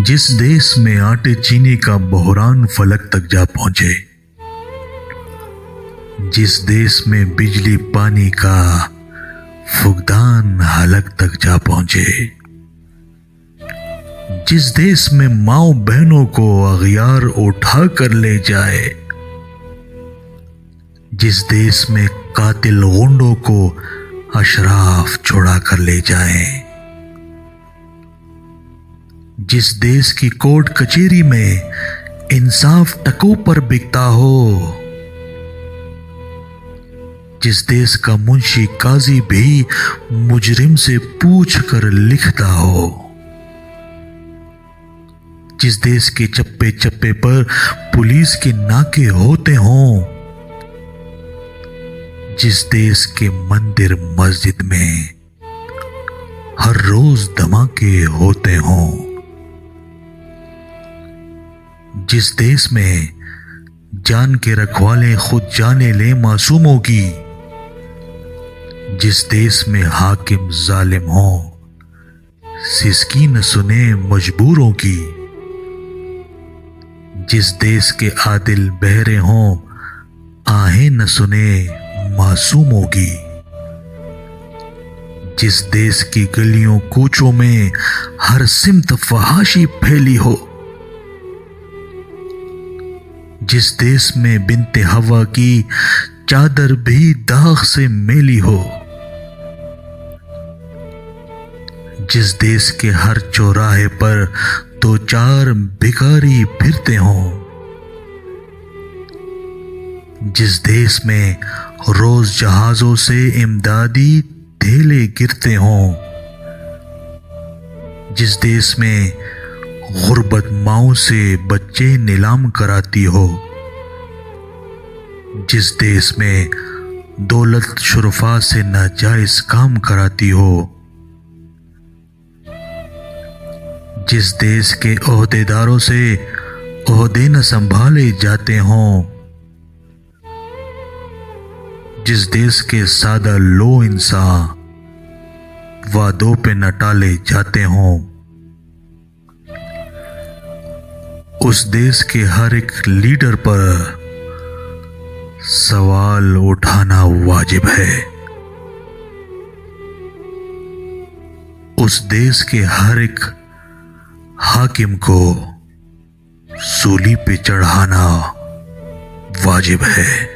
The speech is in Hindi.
जिस देश में आटे चीनी का बहरान फलक तक जा पहुंचे, जिस देश में बिजली पानी का फुकदान हलक तक जा पहुंचे, जिस देश में माओ बहनों को अगियार उठा कर ले जाए, जिस देश में कातिल गुंडों को अशराफ छुड़ा कर ले जाएं, जिस देश की कोर्ट कचहरी में इंसाफ टकों पर बिकता हो, जिस देश का मुंशी काजी भी मुजरिम से पूछ कर लिखता हो, जिस देश के चप्पे चप्पे पर पुलिस के नाके होते हों, जिस देश के मंदिर मस्जिद में हर रोज धमाके होते हों, जिस देश में जान के रखवाले खुद जाने ले मासूमों की, जिस देश में हाकिम जालिम हो सिसकी न सुने मजबूरों की, जिस देश के आदिल बहरे हों आहें न सुने मासूमों की, जिस देश की गलियों कूचों में हर सिमत फहाशी फैली हो, जिस देश में बिनते हवा की चादर भी दाग से मेली हो, जिस देश के हर चौराहे पर दो चार भिखारी फिरते हों, जिस देश में रोज जहाजों से इमदादी थैले गिरते हों, जिस देश में गुर्बत माओं से बच्चे नीलाम कराती हो, जिस देश में दौलत शुरफा से नाजायज काम कराती हो, जिस देश के ओहदेदारों से ओहदे न संभाले जाते हों, जिस देश के सादा लो इंसान वादों पे न टाले जाते हों, उस देश के हर एक लीडर पर सवाल उठाना वाजिब है। उस देश के हर एक हाकिम को सूली पे चढ़ाना वाजिब है।